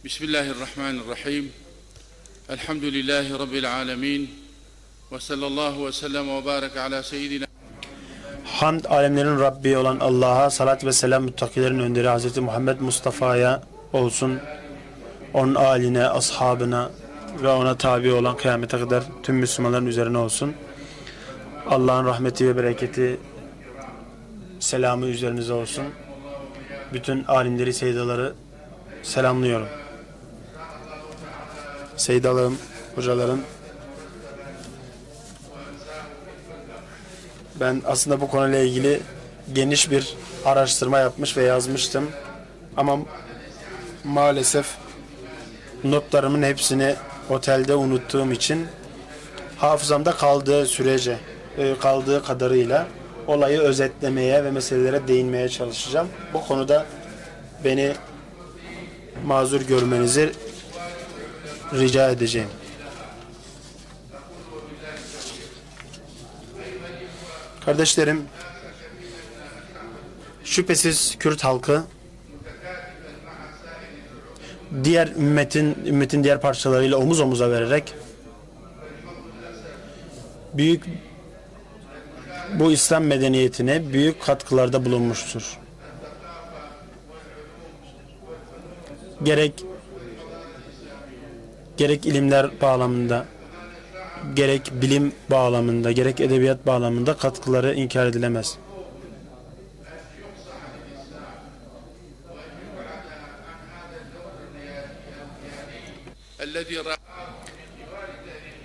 Bismillahirrahmanirrahim. Elhamdülillahi Rabbil alemin. Ve sallallahu ve sellem ve barik ala seyyidina. Hamd alemlerin Rabbi olan Allah'a, salat ve selam muttakilerin önderi Hz. Muhammed Mustafa'ya olsun. Onun âline, ashabına ve ona tabi olan kıyamete kadar tüm Müslümanların üzerine olsun. Allah'ın rahmeti ve bereketi, selamı üzerinize olsun. Bütün alimleri, seyyidaları selamlıyorum. Seyyidalığım, hocalarım, ben aslında bu konuyla ilgili geniş bir araştırma yapmış ve yazmıştım. Ama maalesef notlarımın hepsini otelde unuttuğum için hafızamda kaldığı sürece, kaldığı kadarıyla olayı özetlemeye ve meselelere değinmeye çalışacağım. Bu konuda beni mazur görmenizi rica edeceğim. Kardeşlerim, şüphesiz Kürt halkı diğer ümmetin diğer parçalarıyla omuz omuza vererek bu İslam medeniyetine büyük katkılarda bulunmuştur. Gerek ilimler bağlamında, gerek bilim bağlamında, gerek edebiyat bağlamında katkıları inkar edilemez.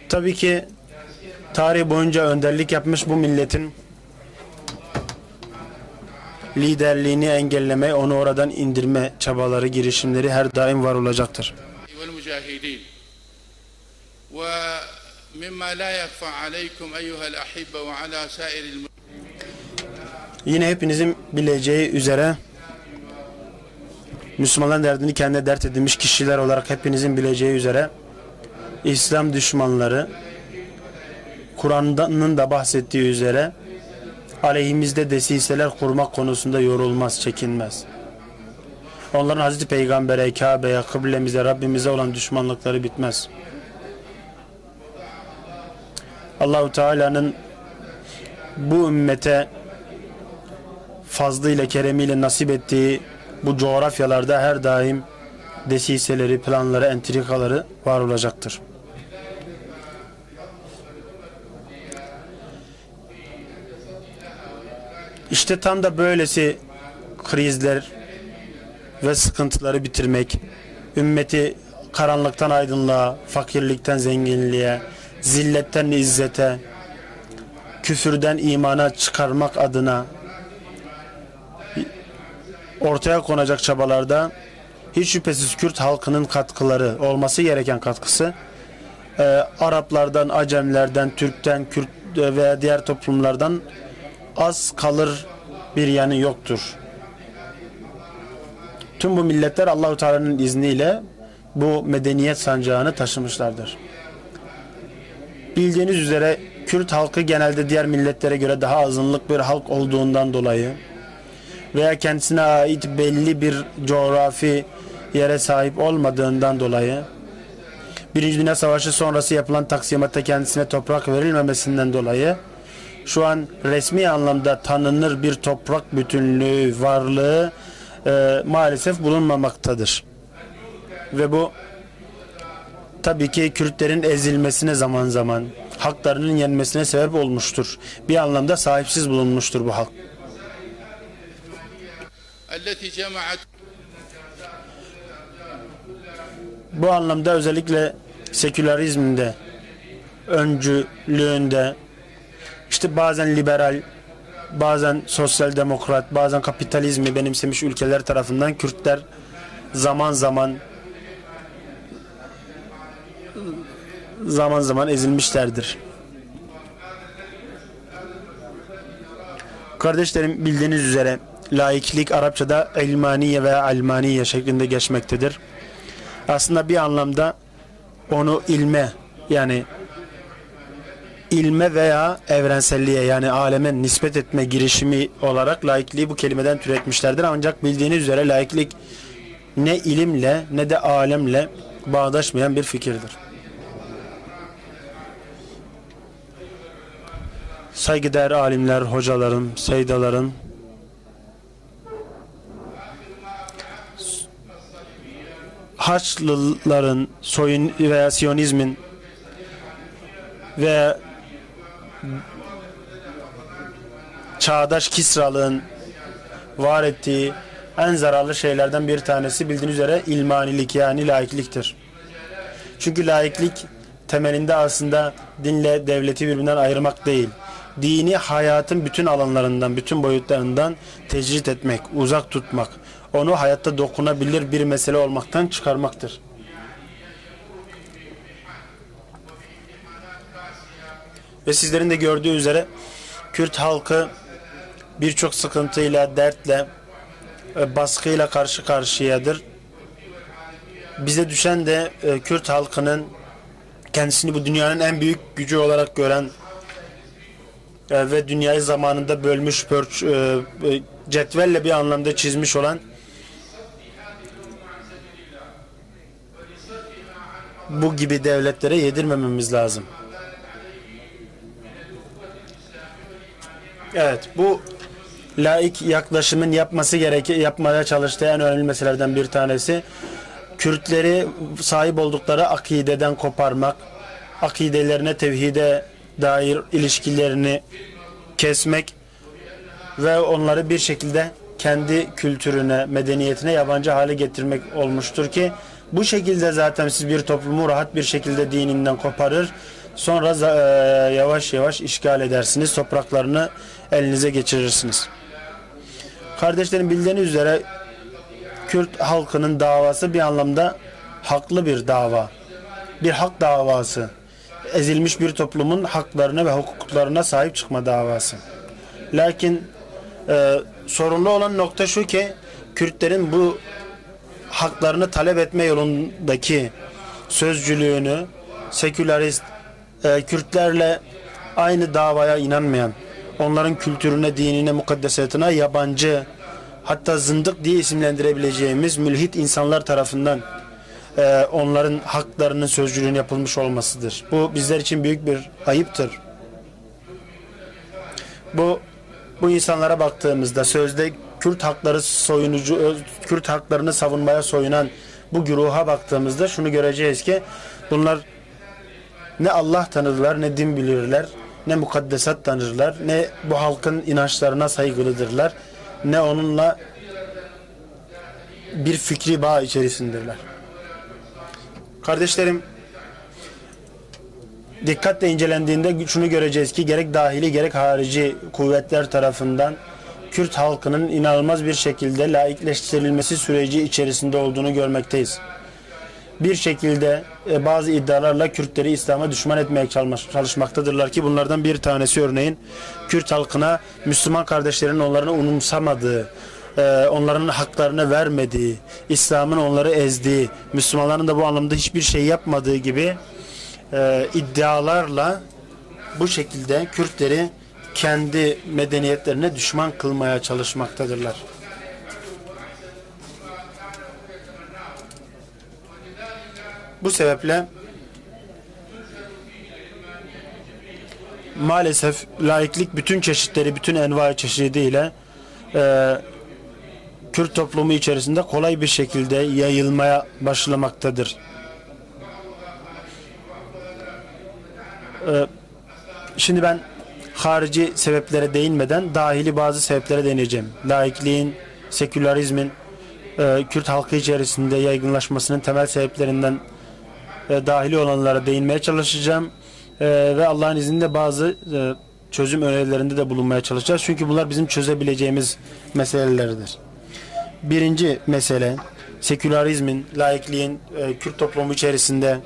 Tabii ki tarih boyunca önderlik yapmış bu milletin liderliğini engelleme, onu oradan indirme çabaları, girişimleri her daim var olacaktır. Yine hepinizin bileceği üzere Müslümanların derdini kendine dert edinmiş kişiler olarak hepinizin bileceği üzere İslam düşmanları Kur'an'ın da bahsettiği üzere aleyhimizde desiseler kurmak konusunda yorulmaz, çekinmez. Onların Hazreti Peygamber'e, Kabe'ye, kıblemize, Rabbimize olan düşmanlıkları bitmez. Allah-u Teala'nın bu ümmete fazlıyla, keremiyle nasip ettiği bu coğrafyalarda her daim desiseleri, planları, entrikaları var olacaktır. İşte tam da böylesi krizler ve sıkıntıları bitirmek, ümmeti karanlıktan aydınlığa, fakirlikten zenginliğe, zilletten izzete, küfürden imana çıkarmak adına ortaya konacak çabalarda hiç şüphesiz Kürt halkının katkıları, olması gereken katkısı, Araplardan, Acemlerden, Türk'ten, Kürt veya diğer toplumlardan az kalır bir yanı yoktur. Tüm bu milletler Allah-u Teala'nın izniyle bu medeniyet sancağını taşımışlardır. Bildiğiniz üzere Kürt halkı genelde diğer milletlere göre daha azınlık bir halk olduğundan dolayı veya kendisine ait belli bir coğrafi yere sahip olmadığından dolayı, Birinci Dünya Savaşı sonrası yapılan taksimatta kendisine toprak verilmemesinden dolayı şu an resmi anlamda tanınır bir toprak bütünlüğü, varlığı maalesef bulunmamaktadır. Ve bu tabii ki Kürtlerin ezilmesine, zaman zaman haklarının yenmesine sebep olmuştur. Bir anlamda sahipsiz bulunmuştur bu halk. Bu anlamda özellikle sekülerizmde, öncülüğünde, işte bazen liberal, bazen sosyal demokrat, bazen kapitalizmi benimsemiş ülkeler tarafından Kürtler zaman zaman ezilmişlerdir. Kardeşlerim, bildiğiniz üzere laiklik Arapçada ilmaniye veya almaniye şeklinde geçmektedir. Aslında bir anlamda onu ilme veya evrenselliğe, yani aleme nispet etme girişimi olarak laikliği bu kelimeden türetmişlerdir. Ancak bildiğiniz üzere laiklik ne ilimle ne de alemle bağdaşmayan bir fikirdir. Saygıdeğer alimler, hocaların, seydaların, Haçlıların, soyun veya Siyonizmin ve çağdaş Kisralığın var ettiği en zararlı şeylerden bir tanesi bildiğiniz üzere ilmanilik, yani laikliktir. Çünkü laiklik temelinde aslında dinle devleti birbirinden ayırmak değil, dini hayatın bütün alanlarından, bütün boyutlarından tecrit etmek, uzak tutmak, onu hayatta dokunabilir bir mesele olmaktan çıkarmaktır. Ve sizlerin de gördüğü üzere Kürt halkı birçok sıkıntıyla, dertle, baskıyla karşı karşıyadır. Bize düşen de Kürt halkının kendisini bu dünyanın en büyük gücü olarak gören ve dünyayı zamanında bölmüş, cetvelle bir anlamda çizmiş olan bu gibi devletlere yedirmememiz lazım. Evet, bu laik yaklaşımın yapmaya çalıştığı en önemli meselelerden bir tanesi, Kürtleri sahip oldukları akideden koparmak, akidelerine, tevhide dair ilişkilerini kesmek ve onları bir şekilde kendi kültürüne, medeniyetine yabancı hale getirmek olmuştur ki bu şekilde zaten siz bir toplumu rahat bir şekilde dininden koparır, sonra yavaş yavaş işgal edersiniz, topraklarını elinize geçirirsiniz. Kardeşlerim, bildiğiniz üzere Kürt halkının davası bir anlamda haklı bir dava. Bir hak davası. Ezilmiş bir toplumun haklarına ve hukuklarına sahip çıkma davası. Lakin sorunlu olan nokta şu ki Kürtlerin bu haklarını talep etme yolundaki sözcülüğünü sekülerist, Kürtlerle aynı davaya inanmayan, onların kültürüne, dinine, mukaddesatına yabancı, hatta zındık diye isimlendirebileceğimiz mülhit insanlar tarafından onların haklarının sözcülüğünün yapılmış olmasıdır. Bu bizler için büyük bir ayıptır. Bu insanlara baktığımızda sözde Kürt haklarını savunmaya soyunan bu güruha baktığımızda şunu göreceğiz ki bunlar ne Allah tanırlar, ne din bilirler, ne mukaddesat tanırlar, ne bu halkın inançlarına saygılıdırlar, ne onunla bir fikri bağ içerisindeler. Kardeşlerim, dikkatle incelendiğinde şunu göreceğiz ki gerek dahili gerek harici kuvvetler tarafından Kürt halkının inanılmaz bir şekilde laikleştirilmesi süreci içerisinde olduğunu görmekteyiz. Bir şekilde bazı iddialarla Kürtleri İslam'a düşman etmeye çalışmaktadırlar ki bunlardan bir tanesi örneğin Kürt halkına Müslüman kardeşlerinin onlarını unumsamadığı, onların haklarını vermediği, İslam'ın onları ezdiği, Müslümanların da bu anlamda hiçbir şey yapmadığı gibi iddialarla bu şekilde Kürtleri kendi medeniyetlerine düşman kılmaya çalışmaktadırlar. Bu sebeple maalesef laiklik bütün çeşitleri, bütün envai çeşidiyle Kürt toplumu içerisinde kolay bir şekilde yayılmaya başlamaktadır. Şimdi ben harici sebeplere değinmeden dahili bazı sebeplere değineceğim. Laikliğin, sekülerizmin Kürt halkı içerisinde yaygınlaşmasının temel sebeplerinden dahili olanlara değinmeye çalışacağım. Ve Allah'ın izniyle bazı çözüm önerilerinde de bulunmaya çalışacağız. Çünkü bunlar bizim çözebileceğimiz meselelerdir. Birinci mesele, sekülerizmin, laikliğin Kürt toplumu içerisinde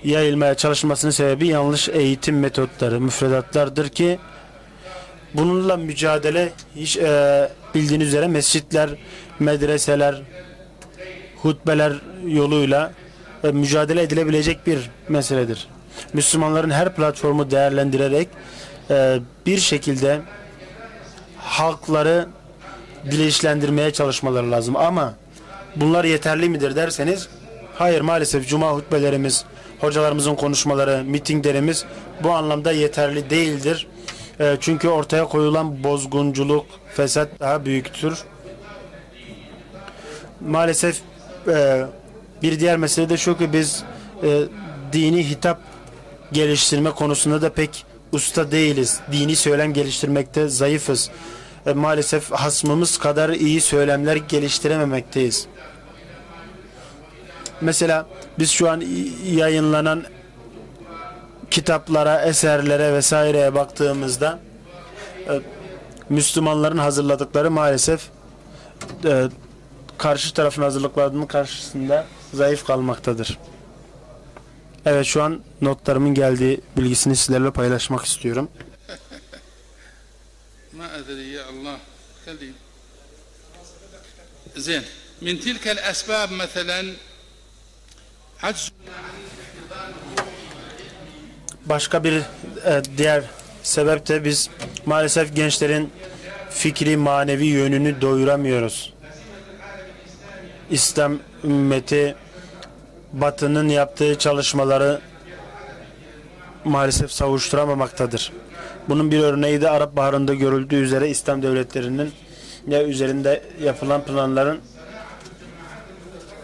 yayılmaya çalışmasının sebebi yanlış eğitim metotları, müfredatlardır ki bununla mücadele bildiğiniz üzere mescitler, medreseler, hutbeler yoluyla mücadele edilebilecek bir meseledir. Müslümanların her platformu değerlendirerek bir şekilde halkları bilinçlendirmeye çalışmaları lazım. Ama bunlar yeterli midir derseniz, hayır, maalesef cuma hutbelerimiz, hocalarımızın konuşmaları, mitinglerimiz bu anlamda yeterli değildir. Çünkü ortaya koyulan bozgunculuk, fesat daha büyüktür. Maalesef bir diğer mesele de şu ki biz dini hitap geliştirme konusunda da pek usta değiliz. Dini söylem geliştirmekte zayıfız. Maalesef hasmımız kadar iyi söylemler geliştirememekteyiz. Mesela biz şu an yayınlanan kitaplara, eserlere vesaireye baktığımızda Müslümanların hazırladıkları maalesef karşı tarafın hazırlıklarının karşısında zayıf kalmaktadır. Evet, şu an notlarımın geldiği bilgisini sizlerle paylaşmak istiyorum. ما أدري يا الله خلي زين من تلك الأسباب مثلا عجز. Başka bir diğer sebep de biz maalesef gençlerin fikri, manevi yönünü doyuramıyoruz. İslam ümmeti Batı'nın yaptığı çalışmaları maalesef savuşturamamaktadır. Bunun bir örneği de Arap Baharı'nda görüldüğü üzere İslam devletlerinin üzerinde yapılan planların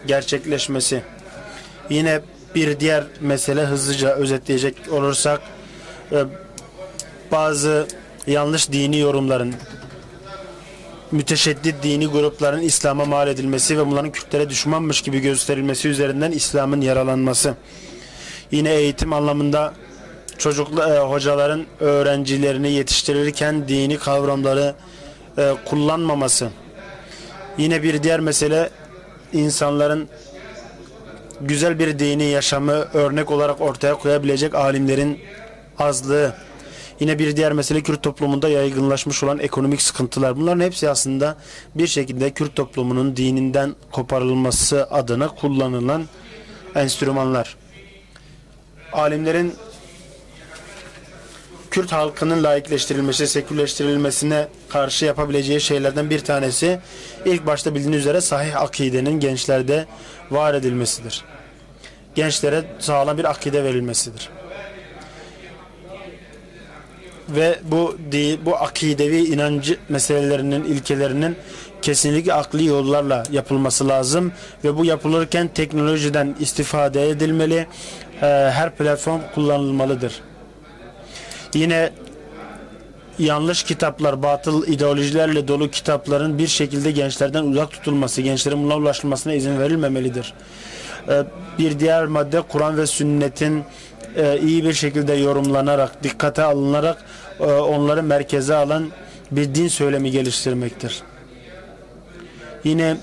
gerçekleşmesi. Yine bir diğer mesele, hızlıca özetleyecek olursak, bazı yanlış dini yorumların, müteşeddit dini grupların İslam'a mal edilmesi ve bunların Kürtlere düşmanmış gibi gösterilmesi üzerinden İslam'ın yaralanması. Yine eğitim anlamında hocaların öğrencilerini yetiştirirken dini kavramları kullanmaması. Yine bir diğer mesele, insanların güzel bir dini yaşamı örnek olarak ortaya koyabilecek alimlerin azlığı. Yine bir diğer mesele, Kürt toplumunda yaygınlaşmış olan ekonomik sıkıntılar. Bunların hepsi aslında bir şekilde Kürt toplumunun dininden koparılması adına kullanılan enstrümanlar. Alimlerin Kürt halkının laikleştirilmesi, seküleştirilmesine karşı yapabileceği şeylerden bir tanesi, ilk başta bildiğiniz üzere sahih akidenin gençlerde var edilmesidir. Gençlere sağlam bir akide verilmesidir. Ve bu akidevi inancı meselelerinin, ilkelerinin kesinlikle akli yollarla yapılması lazım ve bu yapılırken teknolojiden istifade edilmeli, her platform kullanılmalıdır. Yine yanlış kitaplar, batıl ideolojilerle dolu kitapların bir şekilde gençlerden uzak tutulması, gençlerin buna ulaşılmasına izin verilmemelidir. Bir diğer madde, Kur'an ve sünnetin iyi bir şekilde yorumlanarak, dikkate alınarak onları merkeze alan bir din söylemi geliştirmektir. Yine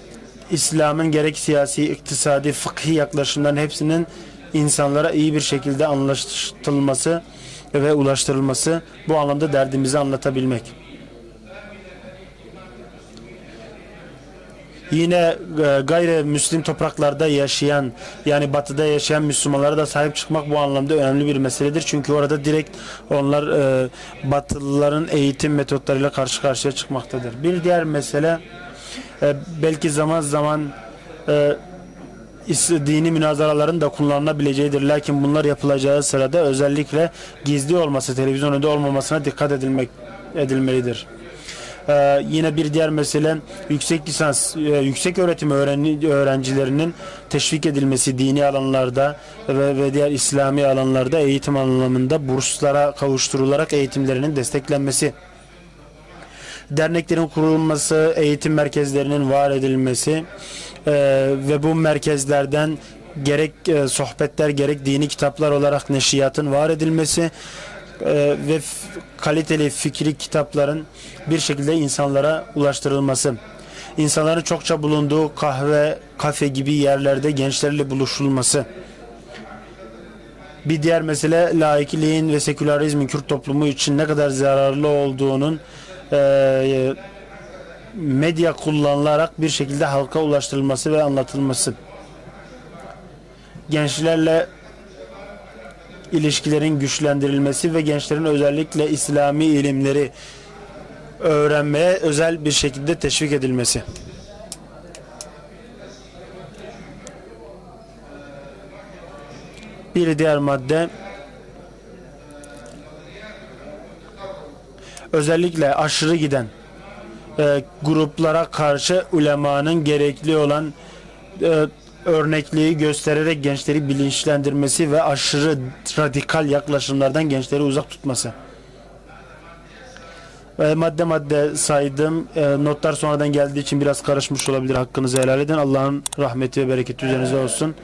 İslam'ın gerek siyasi, iktisadi, fıkhi yaklaşımların hepsinin insanlara iyi bir şekilde anlaşılması ve ulaştırılması, bu anlamda derdimizi anlatabilmek. Yine gayrimüslim topraklarda yaşayan, yani batıda yaşayan Müslümanlara da sahip çıkmak bu anlamda önemli bir meseledir. Çünkü orada direkt onlar batılıların eğitim metotlarıyla karşı karşıya çıkmaktadır. Bir diğer mesele, belki zaman zaman dini münazaraların da kullanılabileceğidir. Lakin bunlar yapılacağı sırada özellikle gizli olması, televizyon önünde olmamasına dikkat edilmelidir. Yine bir diğer mesele, yüksek lisans, yüksek öğretim öğrencilerinin teşvik edilmesi, dini alanlarda ve diğer İslami alanlarda eğitim anlamında burslara kavuşturularak eğitimlerinin desteklenmesi. Derneklerin kurulması, eğitim merkezlerinin var edilmesi ve bu merkezlerden gerek sohbetler, gerek dini kitaplar olarak neşriyatın var edilmesi ve kaliteli fikri kitapların bir şekilde insanlara ulaştırılması. İnsanların çokça bulunduğu kahve, kafe gibi yerlerde gençlerle buluşulması. Bir diğer mesele, laikliğin ve sekülerizmin Kürt toplumu için ne kadar zararlı olduğunun medya kullanılarak bir şekilde halka ulaştırılması ve anlatılması. Gençlerle ilişkilerin güçlendirilmesi ve gençlerin özellikle İslami ilimleri öğrenmeye özel bir şekilde teşvik edilmesi. Bir diğer madde, özellikle aşırı giden gruplara karşı ulemanın gerekli olan örnekliği göstererek gençleri bilinçlendirmesi ve aşırı radikal yaklaşımlardan gençleri uzak tutması. Madde madde saydım. Notlar sonradan geldiği için biraz karışmış olabilir. Hakkınızı helal edin. Allah'ın rahmeti ve bereketi üzerinize olsun.